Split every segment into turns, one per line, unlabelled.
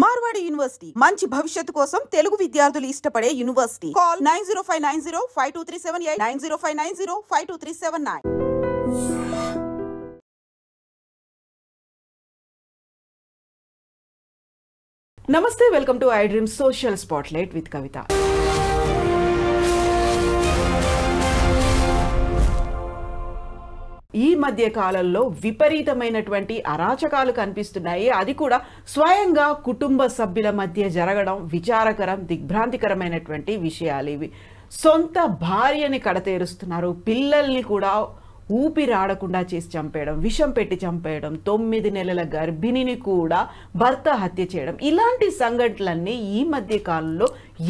Marwadi university మంచి భవిష్యత్తు కోసం తెలుగు విద్యార్థులు ఇష్టపడే యూనివర్సిటీ. కాల్ 9059052378 9059052379.
నమస్తే, welcome to I dream social spotlight with Kavitha. ఈ మధ్య కాలంలో విపరీతమైనటువంటి అరాచకాలు కనిపిస్తున్నాయి. అది కూడా స్వయంగా కుటుంబ సభ్యుల మధ్య జరగడం విచారకరం, దిగ్భ్రాంతికరమైనటువంటి విషయాలు ఇవి. సొంత భార్యని కడతేరుస్తున్నారు, పిల్లల్ని కూడా ఊపిరాడకుండా చేసి చంపేయడం, విషం పెట్టి చంపేయడం, 9 నెలల గర్భిణిని కూడా భర్త హత్య చేయడం. ఇలాంటి సంఘటనలన్నీ ఈ మధ్య కాలంలో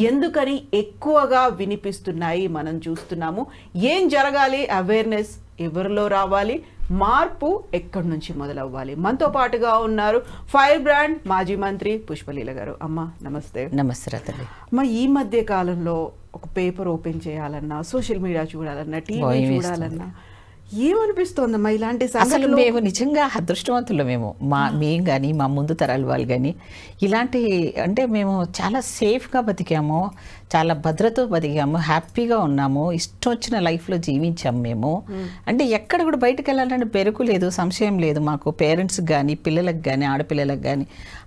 ఎందుకని ఎక్కువగా వినిపిస్తున్నాయి మనం చూస్తున్నాము. ఏం జరగాలి, అవేర్నెస్ ఎవరిలో రావాలి, మార్పు ఎక్కడి నుంచి మొదలవ్వాలి? మనతో పాటుగా ఉన్నారు ఫైర్ బ్రాండ్ మాజీ మంత్రి పుష్పలీల గారు. అమ్మ నమస్తే.
నమస్తే రతలి.
అమ్మ, ఈ మధ్య కాలంలో ఒక పేపర్ ఓపెన్ చేయాలన్నా, సోషల్ మీడియా చూడాలన్నా, టీవీ చూడాలన్నా ఏమనిపిస్తోందమ్మా ఇలాంటి
అసలు మేము నిజంగా అదృష్టవంతులు. మేము కానీ మా ముందు తరాల వాళ్ళు కానీ ఇలాంటి అంటే మేము చాలా సేఫ్గా బతికాము, చాలా భద్రత బతికాము, హ్యాపీగా ఉన్నాము, ఇష్టం వచ్చిన లైఫ్లో జీవించాము మేము. అంటే ఎక్కడ కూడా బయటకు వెళ్ళాలంటే బెరుకు లేదు, సంశయం లేదు మాకు. పేరెంట్స్కి కానీ పిల్లలకు కానీ ఆడపిల్లలకు కానీ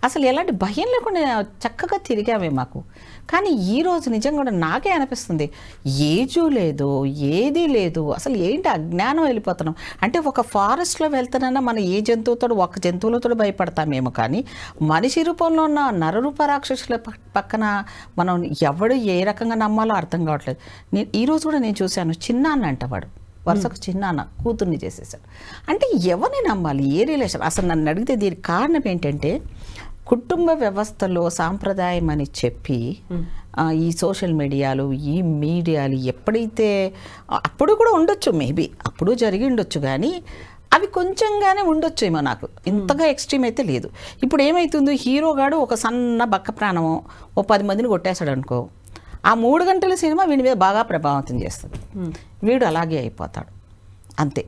అసలు ఎలాంటి భయం లేకుండా చక్కగా తిరిగామే మాకు. కానీ ఈరోజు నిజంగా కూడా నాకే అనిపిస్తుంది, ఏజు లేదు, ఏదీ లేదు, అసలు ఏంటి అజ్ఞానం వెళ్ళిపోతున్నాం. అంటే ఒక ఫారెస్ట్లో వెళ్తానన్నా మనం ఏ జంతువుతో ఒక జంతువులతో భయపడతామేమో, కానీ మనిషి రూపంలో ఉన్న నరరూప రాక్షసుల పక్కన మనం ఎవడు ఏ రకంగా నమ్మాలో అర్థం కావట్లేదు. ఈరోజు కూడా నేను చూశాను, చిన్నాన్న అంటవాడు వరుసకు చిన్నాన్న కూతుర్ని చేసేసాడు. అంటే ఎవరిని నమ్మాలి, ఏ రిలేషన్? అసలు నన్ను అడిగితే దీనికి కారణం ఏంటంటే కుటుంబ వ్యవస్థలో సాంప్రదాయం అని చెప్పి ఈ సోషల్ మీడియాలు, ఈ మీడియాలు ఎప్పుడైతే అప్పుడు కూడా ఉండొచ్చు, మేబీ అప్పుడు జరిగి ఉండొచ్చు, కానీ అవి కొంచెంగానే ఉండొచ్చు ఏమో, నాకు ఇంతగా ఎక్స్ట్రీమ్ అయితే లేదు. ఇప్పుడు ఏమవుతుంది, హీరోగాడు ఒక సన్న బక్క ప్రాణము ఓ 10 మందిని కొట్టేశాడు అనుకో, ఆ 3 గంటల సినిమా వీడి మీద బాగా ప్రభావితం చేస్తుంది. వీడు అలాగే అయిపోతాడు అంతే.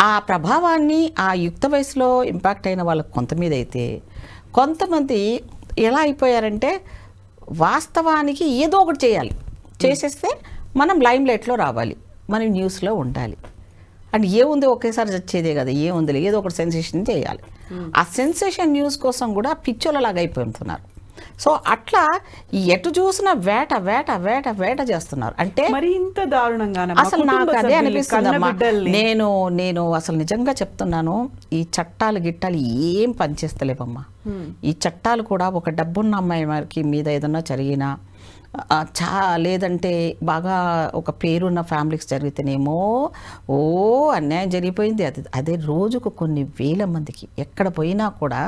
ఆ ప్రభావాన్ని ఆ యుక్త వయసులో ఇంపాక్ట్ అయిన వాళ్ళకి కొంత మీద అయితే, కొంతమంది ఎలా అయిపోయారంటే వాస్తవానికి ఏదో ఒకటి చేయాలి, చేసేస్తే మనం లైమ్ లైట్లో రావాలి, మనం న్యూస్లో ఉండాలి. అండ్ ఏముంది, ఒకేసారి చచ్చేదే కదా, ఏముంది, ఏదో ఒకటి సెన్సేషన్ చేయాలి. ఆ సెన్సేషన్ న్యూస్ కోసం కూడా పిచ్చోళ్ళలాగా అయిపోతున్నారు. సో అట్లా ఎటు చూసినా వేట వేట వేట వేట చేస్తున్నారు. అంటే
మరి ఇంత దారుణంగా
అసలు నాకు అదే అనిపిస్తుంది. నేను అసలు నిజంగా చెప్తున్నాను, ఈ చట్టాలు గిట్టాలు ఏం పనిచేస్తలేవమ్మా. ఈ చట్టాలు కూడా ఒక డబ్బున్న అమ్మాయి వారికి మీద ఏదన్నా జరిగినా, లేదంటే బాగా ఒక పేరున్న ఫ్యామిలీకి జరిగితేనేమో ఓ అన్యాయం జరిగిపోయింది. అదే రోజుకు కొన్ని వేల మందికి ఎక్కడ పోయినా కూడా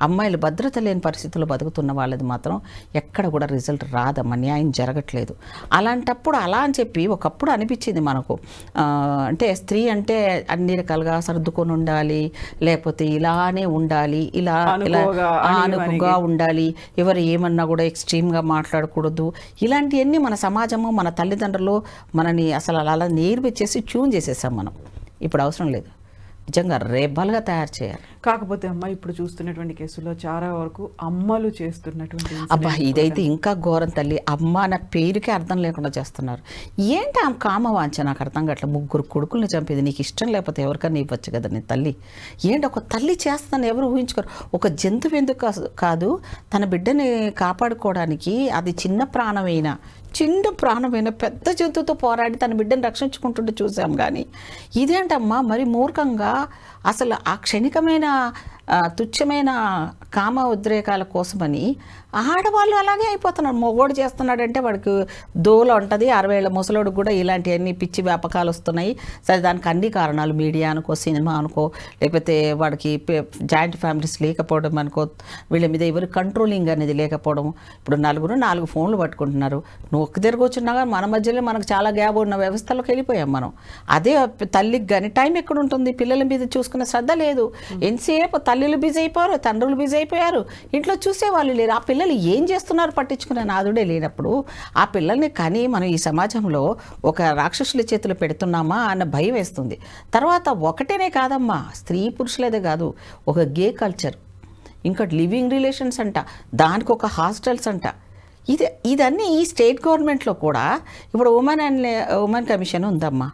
అమ్మాయిలు భద్రత లేని పరిస్థితుల్లో బతుకుతున్న వాళ్ళది మాత్రం ఎక్కడ కూడా రిజల్ట్ రాదమ్మా, న్యాయం జరగట్లేదు. అలాంటప్పుడు అలా అని చెప్పి ఒకప్పుడు అనిపించింది మనకు, అంటే స్త్రీ అంటే అన్ని రకాలుగా సర్దుకొని ఉండాలి, లేకపోతే ఇలానే ఉండాలి, ఇలా అనుకుగా ఉండాలి, ఎవరు ఏమన్నా కూడా ఎక్స్ట్రీమ్గా మాట్లాడకూడదు. ఇలాంటివన్నీ మన సమాజము, మన తల్లిదండ్రులు మనని అసలు అలా నేర్పించేసి ట్యూన్ చేసేసాం మనం. ఇప్పుడు అవసరం లేదు, నిజంగా రేబల్గా తయారు చేయాలి.
కాకపోతే అమ్మ, ఇప్పుడు చూస్తున్నటువంటి కేసుల్లో చాలా వరకు అమ్మలు చేస్తున్నటువంటి,
అబ్బా ఇదైతే ఇంకా ఘోరం తల్లి. అమ్మ అన్న పేరుకే అర్థం లేకుండా చేస్తున్నారు. ఏంటి ఆ కామవాంఛ, నాకు అర్థం కావట్లేదు. 3 కొడుకుల్ని చంపేది నీకు ఇష్టం లేకపోతే ఎవరికన్నా ఇవ్వచ్చు కదా నీ తల్లి. ఏంటి ఒక తల్లి చేస్తుందని ఎవరు ఊహించుకోరు. ఒక జంతువు ఎందుకు కాదు, తన బిడ్డని కాపాడుకోవడానికి అది చిన్న ప్రాణమైన పెద్ద జంతువుతో పోరాడి తన బిడ్డను రక్షించుకుంటుంటే చూసాం. కానీ ఇదేంటమ్మా మరి మూర్ఖంగా అసలు ఆ క్షణికమైన తుచ్చమైన కామ ఉద్రేకాల కోసమని ఆడవాళ్ళు అలాగే అయిపోతున్నారు. మొగోడు చేస్తున్నాడంటే వాడికి దోల ఉంటుంది, 60 ఏళ్ళ ముసలోడు కూడా ఇలాంటివన్నీ పిచ్చి వ్యాపకాలు వస్తున్నాయి. సరే, దానికి అన్ని కారణాలు మీడియా అనుకో, సినిమా అనుకో, లేకపోతే వాడికి జాయింట్ ఫ్యామిలీస్ లేకపోవడం అనుకో, వీళ్ళ మీద ఎవరు కంట్రోలింగ్ అనేది లేకపోవడం. ఇప్పుడు 4 ఫోన్లు పట్టుకుంటున్నారు. నువ్వు ఒక్క దగ్గర కూర్చున్నా కానీ మన మధ్యలో మనకు చాలా గ్యాప్ ఉన్న వ్యవస్థలోకి వెళ్ళిపోయాం మనం. అదే తల్లికి కానీ టైం ఎక్కడ ఉంటుంది, పిల్లల మీద చూసుకునే శ్రద్ధ లేదు. ఎంతసేపు తల్లులు బిజీ అయిపోయారు, తండ్రులు బిజీ అయిపోయారు, ఇంట్లో చూసేవాళ్ళు లేరు. ఆ పిల్లలు ఏం చేస్తున్నారు పట్టించుకునే నాదుడే లేనప్పుడు ఆ పిల్లల్ని కానీ మనం ఈ సమాజంలో ఒక రాక్షసుల చేతులు పెడుతున్నామా అన్న భయం వేస్తుంది. తర్వాత ఒకటేనే కాదమ్మా, స్త్రీ పురుషులదే కాదు, ఒక గే కల్చర్ ఇంకా లివింగ్ రిలేషన్స్ అంట, దానికి ఒక హాస్టల్స్ అంట. ఇదన్నీ ఈ స్టేట్ గవర్నమెంట్లో కూడా ఇప్పుడు ఉమెన్ కమిషన్ ఉందమ్మా.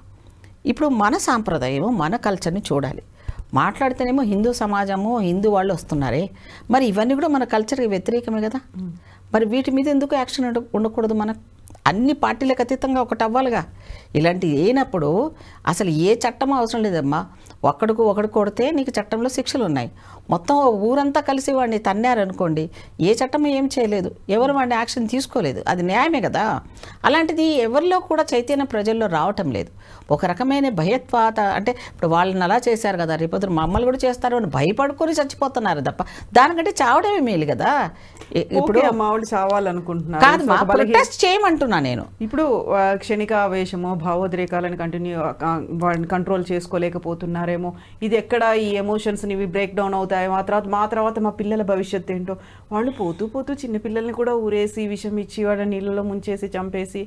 ఇప్పుడు మన సాంప్రదాయము మన కల్చర్ని చూడాలి. మాట్లాడితేనేమో హిందూ సమాజము హిందూ వాళ్ళు వస్తున్నారే, మరి ఇవన్నీ కూడా మన కల్చర్కి వ్యతిరేకమే కదా. మరి వీటి మీద ఎందుకు యాక్షన్ ఉండకూడదు? మన అన్ని పార్టీలకు అతీతంగా ఒకటి అవ్వాలిగా. ఇలాంటివి అయినప్పుడు అసలు ఏ చట్టం అవసరం లేదమ్మా. ఒకడు కొడితే నీకు చట్టంలో శిక్షలు ఉన్నాయి. మొత్తం ఊరంతా కలిసి వాడిని తన్నారనుకోండి, ఏ చట్టం ఏం చేయలేదు, ఎవరు వాడిని యాక్షన్ తీసుకోలేదు, అది న్యాయమే కదా. అలాంటిది ఎవరిలో కూడా చైతన్యం ప్రజల్లో రావటం లేదు. ఒక రకమైన భయత్వాత, అంటే ఇప్పుడు వాళ్ళని అలా చేశారు కదా, రేపొద్దు మమ్మల్ని కూడా చేస్తారు అని భయపడుకొని చచ్చిపోతున్నారు తప్ప దానికంటే చావడమే మేలు కదా.
ఇప్పుడు మామూలు చావాలనుకుంటున్నారు
కాదు, మా ప్రొటెస్ట్ చేయమంటున్నా నేను.
ఇప్పుడు క్షణికావేశము భావోద్రేకాలను కంట్రోల్ చేసుకోలేకపోతున్నారేమో, ఇది ఎక్కడ ఈ ఎమోషన్స్ ఇవి బ్రేక్ డౌన్ అవుతాయి. మా తర్వాత మా పిల్లల భవిష్యత్తు ఏంటో, వాళ్ళు పోతూ చిన్న పిల్లల్ని కూడా ఊరేసి విషం ఇచ్చి వాళ్ళ నీళ్ళలో ముంచేసి చంపేసి,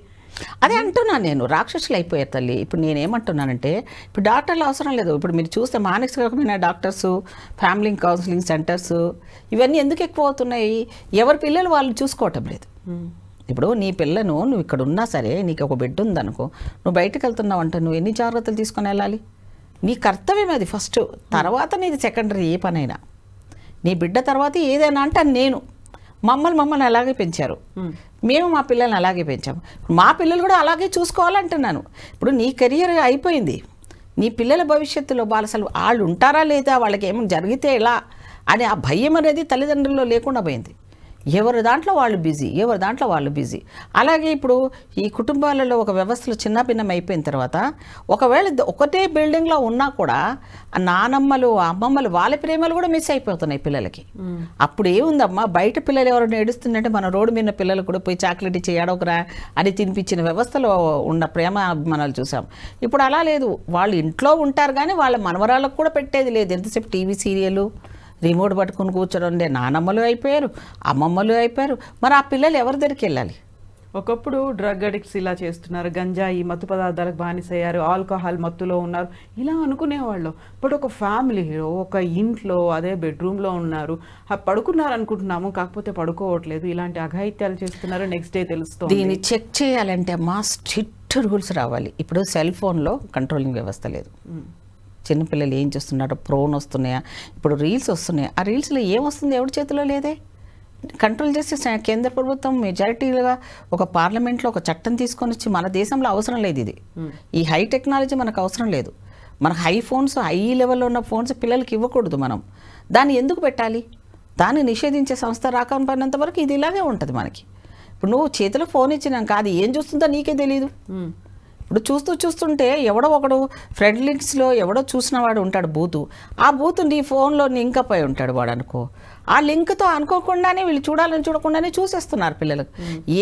అదే అంటున్నాను నేను. రాక్షసులు అయిపోయారు తల్లి. ఇప్పుడు నేనేమంటున్నానంటే, ఇప్పుడు డాక్టర్లు అవసరం లేదు. ఇప్పుడు మీరు చూస్తే మానసికమైన డాక్టర్స్, ఫ్యామిలీ కౌన్సిలింగ్ సెంటర్స్ ఇవన్నీ ఎందుకు ఎక్కువ అవుతున్నాయి? ఎవరి పిల్లలు వాళ్ళు చూసుకోవటం లేదు. ఇప్పుడు నీ పిల్లను నువ్వు ఇక్కడ ఉన్నా సరే, నీకు ఒక బిడ్డ ఉందనుకో, నువ్వు బయటకు వెళ్తున్నావు అంటే నువ్వు ఎన్ని జాగ్రత్తలు తీసుకొని వెళ్ళాలి? నీ కర్తవ్యం అది ఫస్ట్, తర్వాత నీది సెకండరీ. ఏ పనైనా నీ బిడ్డ తర్వాత ఏదైనా అంటే నేను మమ్మల్ని అలాగే పెంచారు, మేము మా పిల్లల్ని అలాగే పెంచాము, మా పిల్లలు కూడా అలాగే చూసుకోవాలంటున్నాను. ఇప్పుడు నీ కెరియర్ అయిపోయింది, నీ పిల్లల భవిష్యత్తులో అసలు వాళ్ళు ఉంటారా లేదా, వాళ్ళకి ఏమైనా జరిగితే ఎలా అని ఆ భయం అనేది తల్లిదండ్రుల్లో లేకుండా పోయింది. ఎవరి దాంట్లో వాళ్ళు బిజీ. అలాగే ఇప్పుడు ఈ కుటుంబాలలో ఒక వ్యవస్థలో చిన్నభిన్నం అయిపోయిన తర్వాత, ఒకవేళ ఒకటే బిల్డింగ్లో ఉన్నా కూడా నానమ్మలు అమ్మమ్మలు వాళ్ళ ప్రేమలు కూడా మిస్ అయిపోతున్నాయి పిల్లలకి. అప్పుడు ఏముందమ్మా, బయట పిల్లలు ఎవరైనా ఏడుస్తుందంటే మన రోడ్డు మీద పిల్లలు కూడా పోయి చాక్లెట్ ఇచ్చి ఏడవకరా అని తినిపించిన వ్యవస్థలో ఉన్న ప్రేమ అభిమానాలు చూసాం. ఇప్పుడు అలా లేదు. వాళ్ళు ఇంట్లో ఉంటారు కానీ వాళ్ళ మనవరాలకు కూడా పెట్టేది లేదు. ఎంతసేపు టీవీ సీరియల్, రిమోట్ పట్టుకుని కూర్చోడం. నానమ్మలు అయిపోయారు, అమ్మమ్మలు అయిపోయారు. మరి ఆ పిల్లలు ఎవరి దగ్గరికి వెళ్ళాలి?
ఒకప్పుడు డ్రగ్ అడిక్ట్స్ ఇలా చేస్తున్నారు, గంజాయి మత్తు పదార్థాలకు బానిసయ్యారు, ఆల్కహాల్ మత్తులో ఉన్నారు, ఇలా అనుకునేవాళ్ళు. బట్ ఒక ఫ్యామిలీలో, ఒక ఇంట్లో, అదే బెడ్రూమ్లో ఉన్నారు, పడుకున్నారు అనుకుంటున్నాము, కాకపోతే పడుకోవట్లేదు, ఇలాంటి అఘాయిత్యాలు చేస్తున్నారు. నెక్స్ట్ డే తెలుస్తుంది.
దీన్ని చెక్ చేయాలంటే మా స్ట్రిక్ట్ రూల్స్ రావాలి. ఇప్పుడు సెల్ ఫోన్లో కంట్రోలింగ్ వ్యవస్థ లేదు. చిన్నపిల్లలు ఏం చేస్తున్నారో, ప్రోన్ వస్తున్నాయా, ఇప్పుడు రీల్స్ వస్తున్నాయా, ఆ రీల్స్లో ఏమొస్తుంది ఎవరి చేతిలో లేదే. కంట్రోల్ చేస్తే కేంద్ర ప్రభుత్వం మెజారిటీగా ఒక పార్లమెంట్లో ఒక చట్టం తీసుకొని వచ్చి, మన దేశంలో అవసరం లేదు ఇది, ఈ హై టెక్నాలజీ మనకు అవసరం లేదు. మనకు హై ఫోన్స్, హై లెవెల్లో ఉన్న ఫోన్స్ పిల్లలకి ఇవ్వకూడదు. మనం దాన్ని ఎందుకు పెట్టాలి? దాన్ని నిషేధించే సంస్థ రాకపోయినంత వరకు ఇది ఇలాగే ఉంటుంది మనకి. ఇప్పుడు నువ్వు చేతిలో ఫోన్ ఇచ్చినాక అది ఏం చూస్తుందో నీకే తెలియదు. ఇప్పుడు చూస్తుంటే ఎవడో ఒకడు ఫ్రెండ్ లింక్స్లో ఎవడో చూసిన వాడు ఉంటాడు బూతు, ఆ బూతు నీ ఫోన్లో లింక్ అయి ఉంటాడు వాడు అనుకో. ఆ లింక్తో అనుకోకుండానే వీళ్ళు చూడకుండానే చూసేస్తున్నారు పిల్లలకు.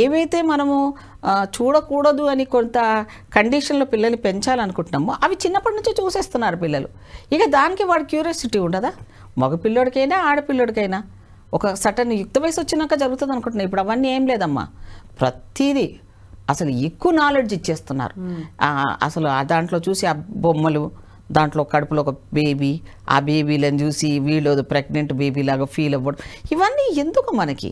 ఏవైతే మనము చూడకూడదు అని కొంత కండిషన్లో పిల్లల్ని పెంచాలనుకుంటున్నామో అవి చిన్నప్పటి నుంచి చూసేస్తున్నారు పిల్లలు. ఇక దానికి వాడి క్యూరియాసిటీ ఉండదా? మగ పిల్లోడికైనా ఆడపిల్లోడికైనా ఒక సటన్ యుక్త వయసు వచ్చినాక జరుగుతుంది అనుకుంటున్నాను. ఇప్పుడు అవన్నీ ఏం లేదమ్మా. ప్రతిదీ అసలు ఎక్కువ నాలెడ్జ్ ఇచ్చేస్తున్నారు. అసలు దాంట్లో చూసి ఆ బొమ్మలు, దాంట్లో కడుపులో ఒక బేబీ, ఆ బేబీలను చూసి వీళ్ళు ప్రెగ్నెంట్ బేబీ లాగా ఫీల్ అవ్వడం, ఇవన్నీ ఎందుకు మనకి?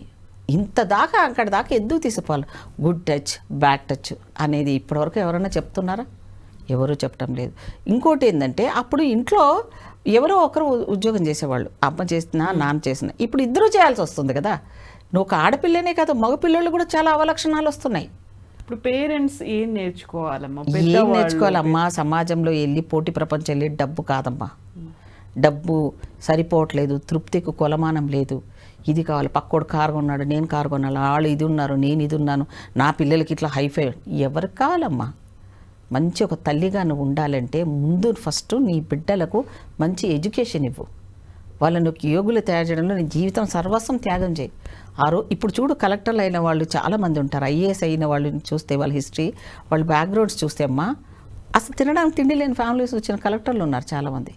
ఇంత దాకా అక్కడ దాకా ఎందుకు తీసుకోవాలి? గుడ్ టచ్, బ్యాడ్ టచ్ అనేది ఇప్పటివరకు ఎవరైనా చెప్తున్నారా? ఎవరూ చెప్పడం లేదు. ఇంకోటి ఏంటంటే, అప్పుడు ఇంట్లో ఎవరో ఒకరు ఉద్యోగం చేసేవాళ్ళు, అమ్మ చేసినా నాన్న చేసినా. ఇప్పుడు ఇద్దరూ చేయాల్సి వస్తుంది కదా. నువ్వు ఒక ఆడపిల్లనే కాదు, మగపిల్లలు కూడా చాలా అవలక్షణాలు వస్తున్నాయి.
ఇప్పుడు పేరెంట్స్ ఏం నేర్చుకోవాలమ్మా?
ఏం నేర్చుకోవాలమ్మా? సమాజంలో వెళ్ళి పోటీ ప్రపంచం వెళ్ళి డబ్బు కాదమ్మా. డబ్బు సరిపోవట్లేదు, తృప్తికి కొలమానం లేదు. ఇది కావాలి, పక్కోడు కారు కొన్నాడు, నేను కారు కొనాలి, వాళ్ళు ఇది ఉన్నారు, నేను ఇది ఉన్నాను, నా పిల్లలకి ఇట్లా హైఫై. ఎవరికి కావాలమ్మా? మంచి ఒక తల్లిగా నువ్వు ఉండాలంటే ముందు ఫస్ట్ నీ బిడ్డలకు మంచి ఎడ్యుకేషన్ ఇవ్వు. వాళ్ళను యోగులు తయారు చేయడంలో నీ జీవితం సర్వస్వం త్యాగం చేయి. ఇప్పుడు చూడు, కలెక్టర్లు అయిన వాళ్ళు చాలామంది ఉంటారు, ఐఏఎస్ అయిన వాళ్ళు చూస్తే వాళ్ళ హిస్టరీ, వాళ్ళ బ్యాక్గ్రౌండ్స్ చూస్తే అమ్మా, అసలు తినడానికి తిండి లేని ఫ్యామిలీస్ వచ్చిన కలెక్టర్లు ఉన్నారు చాలామంది.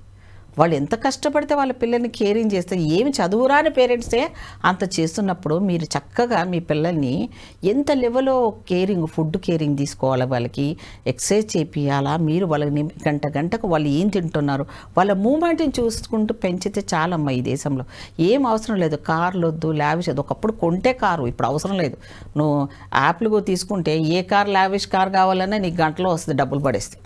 వాళ్ళు ఎంత కష్టపడితే వాళ్ళ పిల్లల్ని కేరింగ్ చేస్తే, ఏమి చదువురాని పేరెంట్సే అంత చేస్తున్నప్పుడు మీరు చక్కగా మీ పిల్లల్ని ఎంత లెవెల్లో కేరింగ్, ఫుడ్ కేరింగ్ తీసుకోవాలి, వాళ్ళకి ఎక్సర్సైజ్ చేపియాలా, మీరు వాళ్ళని గంటకు వాళ్ళు ఏం తింటున్నారు, వాళ్ళ మూమెంట్ని చూసుకుంటూ పెంచితే చాలమ్మా. ఈ దేశంలో ఏం అవసరం లేదు, కార్లు వద్దు, లావిష్ వద్దు. ఒకప్పుడు కొంటే కారు, ఇప్పుడు అవసరం లేదు. నువ్వు యాప్లు తీసుకుంటే ఏ కార్, లావిష్ కార్ కావాలన్నా నీకు గంటలో వస్తుంది, డబ్బులు పడేస్తే.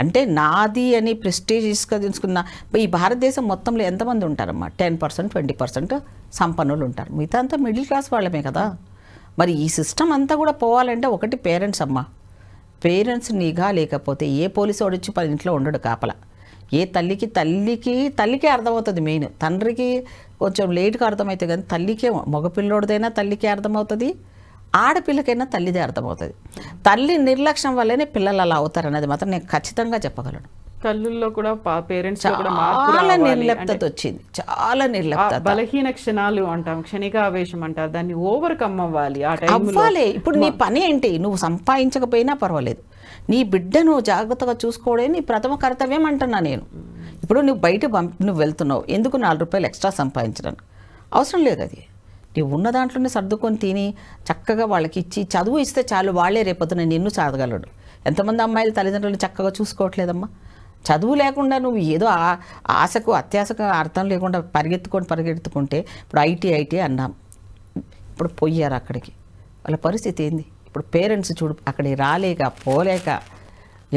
అంటే నాది అని ప్రెస్టీజియస్గా తీసుకున్న ఈ భారతదేశం మొత్తంలో ఎంతమంది ఉంటారమ్మా? 10%, 20% సంపన్నులు ఉంటారు, మిగతా అంతా మిడిల్ క్లాస్ వాళ్ళమే కదా. మరి ఈ సిస్టమ్ అంతా కూడా పోవాలంటే ఒకటి పేరెంట్స్ అమ్మా. పేరెంట్స్ నిఘా లేకపోతే ఏ పోలీసు వాడు వచ్చి 10 ఇంట్లో ఉండడు కాపలా. ఏ తల్లికి అర్థమవుతుంది మెయిన్, తండ్రికి కొంచెం లేట్గా అర్థమవుతుంది, కానీ తల్లికే, మగపిల్లోడిదైనా తల్లికే అర్థమవుతుంది, ఆడపిల్లకైనా తల్లిదే అర్థమవుతుంది. తల్లి నిర్లక్ష్యం వల్లనే పిల్లలు అలా అవుతారు అన్నది మాత్రం నేను ఖచ్చితంగా చెప్పగలను.
తల్లుల్లో కూడా పేరెంట్స్
చాలా నిర్లిప్తత వచ్చింది, చాలా నిర్లిప్తత.
బలహీన క్షణాలు అంటాం, క్షణికావేశం అంటారు, దాన్ని ఓవర్కమ్ అవ్వాలి.
అవ్వాలి. ఇప్పుడు నీ పని ఏంటి? నువ్వు సంపాదించకపోయినా పర్వాలేదు, నీ బిడ్డను జాగ్రత్తగా చూసుకోవడే నీ ప్రథమ కర్తవ్యం అంటున్నా నేను. ఇప్పుడు నువ్వు బయట నువ్వు వెళ్తున్నావు, ఎందుకు 4 రూపాయలు ఎక్స్ట్రా సంపాదించడానికి అవసరం లేదు. అది నీవు ఉన్న దాంట్లోనే సర్దుకొని తిని చక్కగా వాళ్ళకి ఇచ్చి చదువు ఇస్తే చాలు, వాళ్ళే రేపొద్దున నిన్ను చదవగలడు. ఎంతమంది అమ్మాయిలు తల్లిదండ్రులను చక్కగా చూసుకోవట్లేదమ్మా? చదువు లేకుండా నువ్వు ఏదో ఆశకు అత్యాశకు అర్థం లేకుండా పరిగెత్తుకుంటే, ఇప్పుడు ఐటీ అన్నాం, ఇప్పుడు పోయారు అక్కడికి, వాళ్ళ పరిస్థితి ఏంది? ఇప్పుడు పేరెంట్స్ చూడు, అక్కడికి రాలేక పోలేక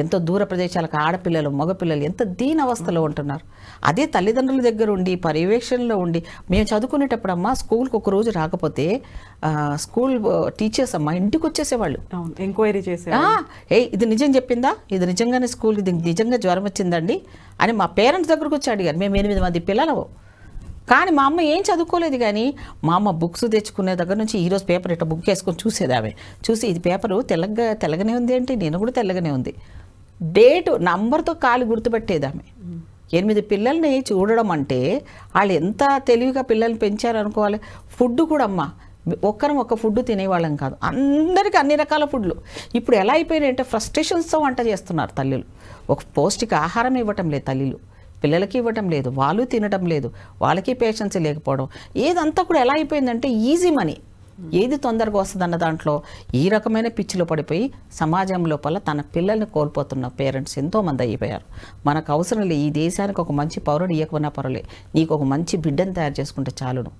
ఎంతో దూర ప్రదేశాలకు ఆడపిల్లలు, మగపిల్లలు ఎంత దీన అవస్థలో ఉంటున్నారు. అదే తల్లిదండ్రుల దగ్గర ఉండి పర్యవేక్షణలో ఉండి, మేము చదువుకునేటప్పుడు అమ్మ స్కూల్కి ఒక రోజు రాకపోతే స్కూల్ టీచర్స్ అమ్మ ఇంటికి వచ్చేసేవాళ్ళు,
ఎంక్వైరీ చేసే,
ఇది నిజం చెప్పిందా, ఇది నిజంగానే స్కూల్కి ఇది నిజంగా జ్వరం వచ్చిందండి అని మా పేరెంట్స్ దగ్గరకు వచ్చి అడిగారు. మేము 8 మంది పిల్లలు, కానీ మా అమ్మ ఏం చదువుకోలేదు, కానీ మా అమ్మ బుక్స్ తెచ్చుకునే దగ్గర నుంచి ఈరోజు పేపర్ ఇట్లా బుక్ వేసుకొని చూసేది. ఆమె చూసి ఇది పేపరు తెల్లగానే ఉంది ఏంటి, నేను కూడా తెల్లగానే ఉంది, డేటు నంబర్తో కాలు గుర్తుపెట్టేది ఆమె. 8 పిల్లల్ని చూడడం అంటే వాళ్ళు ఎంత తెలివిగా పిల్లల్ని పెంచారు అనుకోవాలి. ఫుడ్ కూడా అమ్మ ఒక్కరం ఒక ఫుడ్ తినేవాళ్ళం కాదు, అందరికీ అన్ని రకాల ఫుడ్లు. ఇప్పుడు ఎలా అయిపోయినాయంటే ఫ్రస్ట్రేషన్స్తో వంట చేస్తున్నారు తల్లులు. ఒక పౌష్టిక ఆహారం ఇవ్వటం లేదు తల్లులు, పిల్లలకి ఇవ్వటం లేదు, వాళ్ళు తినటం లేదు, వాళ్ళకి పేషెన్స్ లేకపోవడం, ఏదంతా కూడా ఎలా అయిపోయిందంటే ఈజీ మనీ, ఏది తొందరగా వస్తుందన్న దాంట్లో ఈ రకమైన పిచ్చిలో పడిపోయి సమాజం లోపల తన పిల్లల్ని కోల్పోతున్న పేరెంట్స్ ఎంతోమంది అయిపోయారు. మనకు అవసరం లేదు ఈ దేశానికి ఒక మంచి పౌరుడు ఇవ్వకపోయినా పర్వాలేదు, నీకు ఒక మంచి బిడ్డను తయారు చేసుకుంటే చాలును.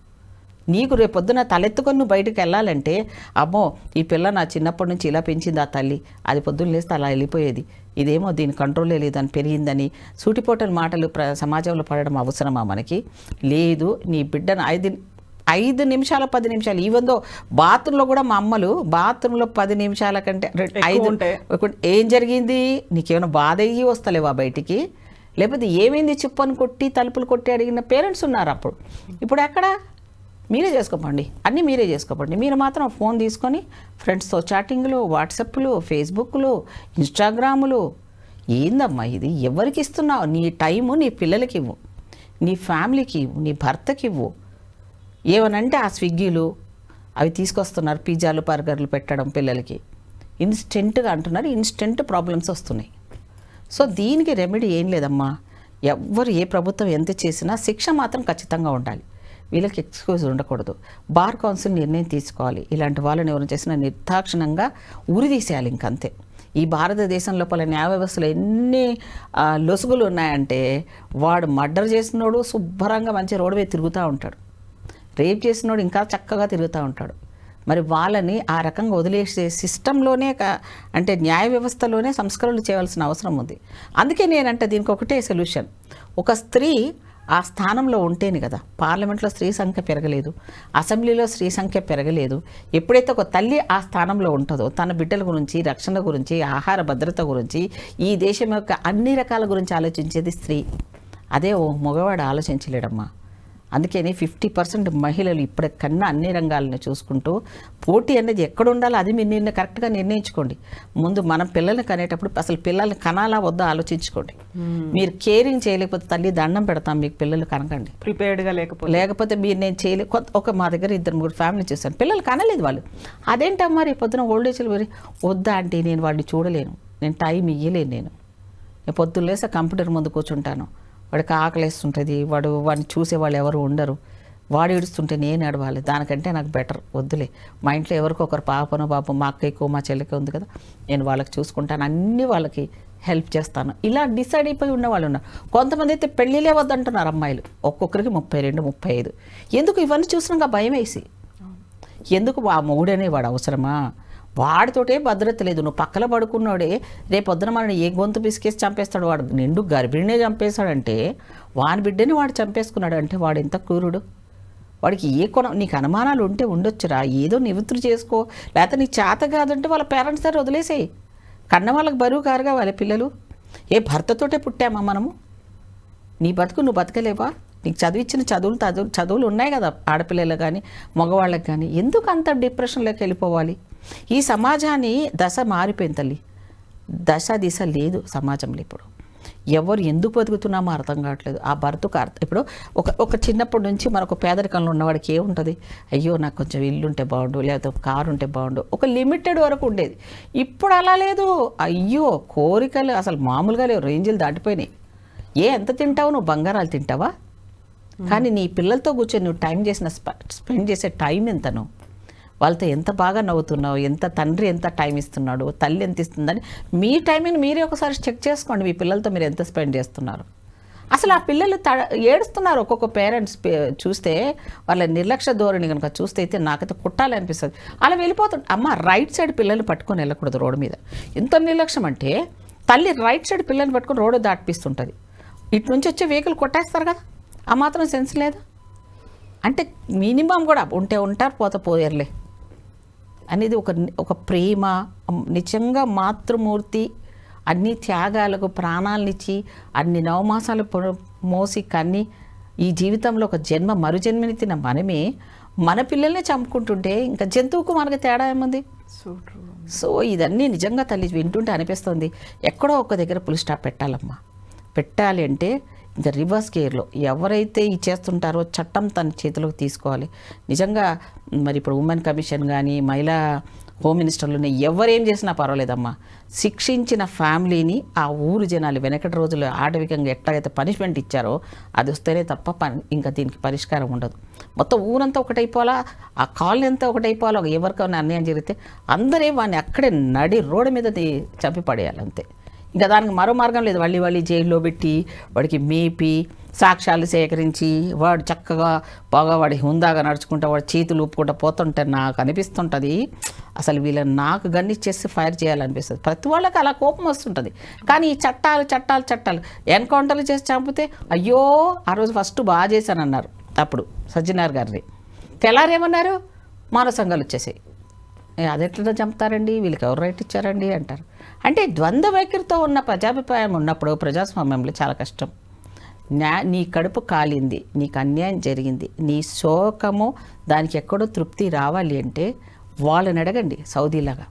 నీకు రేపొద్దున తలెత్తుకొని నువ్వు బయటకు వెళ్ళాలంటే, అమ్మో ఈ పిల్ల నా చిన్నప్పటి నుంచి ఇలా పెంచింది ఆ తల్లి, అది పొద్దున్న లేస్తే అలా వెళ్ళిపోయేది, ఇదేమో దీని కంట్రోలే లేదని పెరిగిందని సూటిపోటల మాటలు సమాజంలో పడడం అవసరమా మనకి? లేదు. నీ బిడ్డను 5 నిమిషాలు 10 నిమిషాలు, ఈవెందో బాత్రూంలో కూడా మా అమ్మలు బాత్రూంలో 10 నిమిషాల కంటే 5 ఏం జరిగింది, నీకేమైనా బాధ అయ్యి వస్తలేవా బయటికి, లేకపోతే ఏమైంది చెప్పని కొట్టి తలుపులు కొట్టి అడిగిన పేరెంట్స్ ఉన్నారు అప్పుడు. ఇప్పుడు ఎక్కడ? మీరే చేసుకోపండి, అన్నీ మీరే చేసుకోపండి. మీరు మాత్రం ఫోన్ తీసుకొని ఫ్రెండ్స్తో చాటింగ్లు, వాట్సాప్లు, ఫేస్బుక్లు, ఇన్స్టాగ్రాములు, ఏందమ్మా ఇది? ఎవరికి ఇస్తున్నావు? నీ టైము నీ పిల్లలకి ఇవ్వు, నీ ఫ్యామిలీకి ఇవ్వు, నీ భర్తకి ఇవ్వు. ఏమనంటే ఆ స్విగ్గీలు అవి తీసుకొస్తున్నారు, పిజ్జాలు బర్గర్లు పెట్టడం పిల్లలకి, ఇన్స్టెంట్గా అంటున్నారు, ఇన్స్టెంట్ ప్రాబ్లమ్స్ వస్తున్నాయి. సో దీనికి రెమెడీ ఏం లేదమ్మా. ఎవ్వరు ఏ ప్రభుత్వం ఎంత చేసినా శిక్ష మాత్రం ఖచ్చితంగా ఉండాలి, వీళ్ళకి ఎక్స్క్యూజ్ ఉండకూడదు. బార్ కౌన్సిల్ నిర్ణయం తీసుకోవాలి, ఇలాంటి వాళ్ళని ఎవరు చేసినా నిర్దాక్షిణంగా ఉరిదీసేయాలి, ఇంకంతే. ఈ భారతదేశం లోపల న్యాయ వ్యవస్థలో ఎన్ని లొసుగులు ఉన్నాయంటే, వాడు మర్డర్ చేసినోడు శుభ్రంగా మంచి రోడ్డు మీద తిరుగుతూ ఉంటాడు, రేప్ చేసినోడు ఇంకా చక్కగా తిరుగుతూ ఉంటాడు. మరి వాళ్ళని ఆ రకంగా వదిలేసే సిస్టంలోనే అంటే న్యాయ వ్యవస్థలోనే సంస్కరణలు చేయవలసిన అవసరం ఉంది. అందుకే నేనంటే దీనికి ఒకటే సొల్యూషన్, ఒక స్త్రీ ఆ స్థానంలో ఉంటేనే కదా. పార్లమెంట్లో స్త్రీ సంఖ్య పెరగలేదు, అసెంబ్లీలో స్త్రీ సంఖ్య పెరగలేదు. ఎప్పుడైతే ఒక తల్లి ఆ స్థానంలో ఉంటుందో, తన బిడ్డల గురించి, రక్షణ గురించి, ఆహార భద్రత గురించి, ఈ దేశం యొక్క అన్ని రకాల గురించి ఆలోచించేది స్త్రీ. అదే ఓ మగవాడు ఆలోచించలేడమ్మా. అందుకని 50% మహిళలు ఇప్పటికన్నా అన్ని రంగాలను చూసుకుంటూ, పోటీ అనేది ఎక్కడ ఉండాలో అది మీరు కరెక్ట్గా నిర్ణయించుకోండి. ముందు మనం పిల్లల్ని కనేటప్పుడు అసలు పిల్లల్ని కనాలా వద్దా ఆలోచించుకోండి. మీరు కేరింగ్ చేయలేకపోతే తల్లి దండం పెడతాం, మీకు పిల్లలు కనకండి.
ప్రిపేర్డ్గా
లేకపోతే మీరు నేను మా దగ్గర 2-3 ఫ్యామిలీ చూశాను, పిల్లలు కనలేదు వాళ్ళు. అదేంటమ్మా రేపు పొద్దున ఓల్డ్ ఏజ్లో మరి వద్దా అంటే, నేను వాడిని చూడలేను, నేను టైం ఇయ్యలేను, నేను పొద్దున్న లేసా కంప్యూటర్ ముందు కూర్చుంటాను, వాడికి ఆకలిస్తుంటుంది, వాడిని చూసేవాళ్ళు ఎవరు ఉండరు, వాడు ఏడుస్తుంటే నేను ఏడవాలి, దానికంటే నాకు బెటర్ వద్దులే, మా ఇంట్లో ఎవరికొకరు పాపనో పాపం మా అక్కయ్యకో మా చెల్లికో ఉంది కదా, నేను వాళ్ళకి చూసుకుంటాను, అన్నీ వాళ్ళకి హెల్ప్ చేస్తాను, ఇలా డిసైడ్ అయిపోయి ఉన్నవాళ్ళు ఉన్నారు. కొంతమంది అయితే పెళ్ళిలే వద్దంటున్నారు అమ్మాయిలు, ఒక్కొక్కరికి 32, 35. ఎందుకు ఇవన్నీ చూసినాక భయం వేసి, ఎందుకు ఆ మొగుడనే వాడు అవసరమా, వాడితోటే భద్రత లేదు, నువ్వు పక్కన పడుకున్నాడే రేపొద్దున మనం ఏ గొంతు పిసికేసి చంపేస్తాడు, వాడు నిండు గర్భిణినే చంపేస్తాడంటే వాని బిడ్డని వాడు చంపేసుకున్నాడు అంటే వాడు ఎంత క్రూరుడు. వాడికి ఏ నీకు అనుమానాలు ఉంటే ఉండొచ్చురా, ఏదో నివృత్తి చేసుకో, లేకపోతే నీకు చేత కాదంటే వాళ్ళ పేరెంట్స్ దగ్గర వదిలేసేయి. కన్న వాళ్ళకి బరువు కారుగా వాళ్ళ పిల్లలు. ఏ భర్తతోటే పుట్టామా మనము, నీ బతుకు నువ్వు బతకలేవా, నీకు చదివించిన చదువులు ఉన్నాయి కదా ఆడపిల్లలు కానీ మగవాళ్ళకి కానీ, ఎందుకు అంత డిప్రెషన్లోకి వెళ్ళిపోవాలి. ఈ సమాజాన్ని దశ మారిపోయింది తల్లి, దశ దిశ లేదు సమాజంలో. ఇప్పుడు ఎవరు ఎందుకు బతుకుతున్నామో అర్థం కావట్లేదు. ఆ భర్తకు ఇప్పుడు ఒక చిన్నప్పటి నుంచి మనకు పేదరికంలో ఉన్నవాడికి ఏముంటుంది, అయ్యో నాకు కొంచెం ఇల్లు ఉంటే బాగుండు, లేకపోతే కారు ఉంటే బాగుండు, ఒక లిమిటెడ్ వరకు ఉండేది. ఇప్పుడు అలా లేదు, అయ్యో కోరికలు అసలు మామూలుగా లేవు, రేంజ్లు దాటిపోయినాయి. ఎంత తింటావు నువ్వు, బంగారాలు తింటావా, కానీ నీ పిల్లలతో కూర్చొని నువ్వు స్పెండ్ చేసే టైం ఎంత, నువ్వు వాళ్ళతో ఎంత బాగా నవ్వుతున్నావు, ఎంత తండ్రి ఎంత టైం ఇస్తున్నాడు, తల్లి ఎంత ఇస్తుందని మీ టైంని మీరే ఒకసారి చెక్ చేసుకోండి. మీ పిల్లలతో మీరు ఎంత స్పెండ్ చేస్తున్నారు. అసలు ఆ పిల్లలు ఏడుస్తున్నారు. ఒక్కొక్క పేరెంట్స్ చూస్తే వాళ్ళ నిర్లక్ష్య ధోరణి కనుక చూస్తే అయితే నాకైతే కుట్టాలనిపిస్తుంది. అలా వెళ్ళిపోతుంది. అమ్మ రైట్ సైడ్ పిల్లల్ని పట్టుకొని వెళ్ళకూడదు రోడ్డు మీద. ఎంత నిర్లక్ష్యం అంటే తల్లి రైట్ సైడ్ పిల్లల్ని పట్టుకొని రోడ్డు దాటిపిస్తుంటుంది. ఇటు నుంచి వచ్చే వెహికల్ కొట్టేస్తారు కదా, ఆ మాత్రం సెన్స్ లేదా అంటే మినిమం కూడా ఉంటే ఉంటారు, పోయేర్లే అనేది ఒక ప్రేమ. నిజంగా మాతృమూర్తి అన్ని త్యాగాలకు ప్రాణాలనిచ్చి అన్ని నవమాసాలు మోసి కన్ని ఈ జీవితంలో ఒక మరుజన్మని తిన్న మనమే మన పిల్లల్ని చంపుకుంటుంటే ఇంకా జంతువుకు మనకి తేడా ఏముంది. సో ఇదన్నీ నిజంగా తల్లి వింటుంటే అనిపిస్తుంది ఎక్కడో ఒక దగ్గర ఫుల్ స్టాప్ పెట్టాలమ్మా. పెట్టాలి అంటే ఇంకా రివర్స్ గేర్లో ఎవరైతే ఈ చేస్తుంటారో చట్టం తన చేతిలోకి తీసుకోవాలి. నిజంగా మరి ఇప్పుడు ఉమెన్ కమిషన్ కానీ మహిళా హోమ్ మినిస్టర్లు ఎవరేం చేసినా పర్వాలేదమ్మా, శిక్షించిన ఫ్యామిలీని ఆ ఊరు జనాలు వెనకటి రోజుల్లో ఆడవికంగా ఎట్లాగైతే పనిష్మెంట్ ఇచ్చారో అది వస్తేనే తప్ప ఇంకా దీనికి పరిష్కారం ఉండదు. మొత్తం ఊరంతా ఒకటైపోవాలా, ఆ కాలనీ అంతా ఒకటైపోవాలా. ఎవరికైనా అన్యాయం జరిగితే అందరే వాడిని అక్కడే నడి రోడ్డు మీద చంపి పడేయాలి అంతే. ఇంకా దానికి మరో మార్గం లేదు. వాళ్ళీ జైల్లో పెట్టి వాడికి మేపి సాక్ష్యాలు సేకరించి వాడు చక్కగా బాగా వాడి హుందాగా నడుచుకుంటా వాడు చేతులు ఊపుకుంటా పోతుంటే నాకు అనిపిస్తుంటుంది అసలు వీళ్ళని నాకు గన్నిచ్చేసి ఫైర్ చేయాలనిపిస్తుంది. ప్రతి వాళ్ళకి అలా కోపం వస్తుంటుంది. కానీ ఈ చట్టాలు ఎన్కౌంటర్లు చేసి చంపితే అయ్యో ఆ రోజు ఫస్ట్ బాగా చేశానన్నారు అప్పుడు సజ్జనార్ గారిని. తెల్లారేమన్నారు, మానవ సంఘాలు వచ్చేసాయి. అదెట్లా చంపుతారండి, వీళ్ళకి ఎవరు రైట్ ఇచ్చారండి అంటారు. అంటే ద్వంద్వ వైఖరితో ఉన్న ప్రజాభిప్రాయం ఉన్నప్పుడు ప్రజాస్వామ్యంలో చాలా కష్టం. నీ కడుపు కాలింది, నీకు అన్యాయం జరిగింది, నీ శోకము దానికి ఎక్కడో తృప్తి రావాలి అంటే వాళ్ళని అడగండి. సౌదీలాగా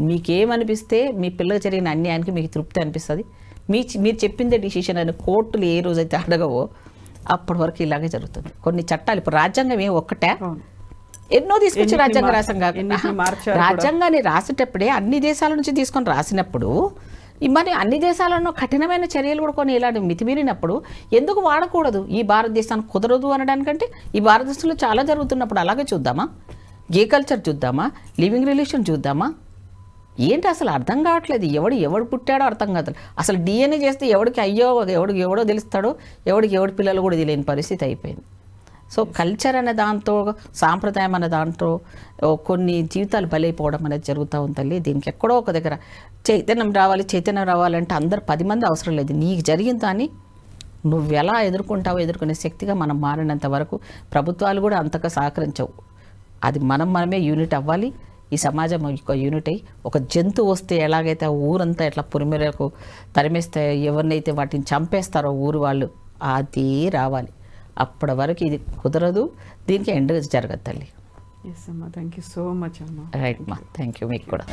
మీకేమనిపిస్తే మీ పిల్లలకు జరిగిన అన్యాయానికి మీకు తృప్తి అనిపిస్తుంది, మీరు చెప్పిందే డిసిషన్ అని కోర్టులు ఏ రోజైతే అడగవో అప్పటి వరకు ఇలాగే జరుగుతుంది. కొన్ని చట్టాలు ఇప్పుడు రాజ్యాంగం ఒక్కటే ఎన్నో తీసుకొచ్చి రాజ్యాంగ రాసాం కాకుండా రాజ్యాంగాన్ని రాసేటప్పుడే అన్ని దేశాల నుంచి తీసుకొని రాసినప్పుడు మరి అన్ని దేశాలను కఠినమైన చర్యలు కూడా కొన్ని ఇలాంటి మితిమీరినప్పుడు ఎందుకు వాడకూడదు. ఈ భారతదేశానికి కుదరదు అనడానికంటే ఈ భారతదేశంలో చాలా జరుగుతున్నప్పుడు అలాగే చూద్దామా, గే కల్చర్ చూద్దామా, లివింగ్ రిలేషన్ చూద్దామా, ఏంటి అసలు అర్థం కావట్లేదు. ఎవడు పుట్టాడో అర్థం కాదు. అసలు డిఎన్ఏ చేస్తే ఎవడికి అయ్యో ఎవడో తెలుస్తాడో ఎవడి పిల్లలు కూడా తెలియని పరిస్థితి అయిపోయింది. సో కల్చర్ అనే దాంతో సాంప్రదాయం అనే దాంట్లో కొన్ని జీవితాలు బలైపోవడం అనేది జరుగుతూ ఉంది తల్లి. దీనికి ఎక్కడో ఒక దగ్గర చైతన్యం రావాలంటే అందరు 10 మంది అవసరం లేదు. నీకు జరిగిన దాన్ని నువ్వు ఎలా ఎదుర్కొనే శక్తిగా మనం మారినంత వరకు ప్రభుత్వాలు కూడా అంతగా సహకరించవు. అది మనమే యూనిట్ అవ్వాలి. ఈ సమాజం ఒక యూనిట్ అయ్యి ఒక జంతువు వస్తే ఎలాగైతే ఊరంతా ఎట్లా పురిమెరకు తరిమేస్తే ఎవరినైతే వాటిని చంపేస్తారో ఊరు వాళ్ళు అది రావాలి. అప్పటి వరకు ఇది కుదరదు, దీనికి ఎండ్ జరగదు తల్లి.
ఎస్ అమ్మా, థ్యాంక్ యూ సో మచ్ అమ్మా.
రైట్ అమ్మా, థ్యాంక్ యూ మీకు కూడా.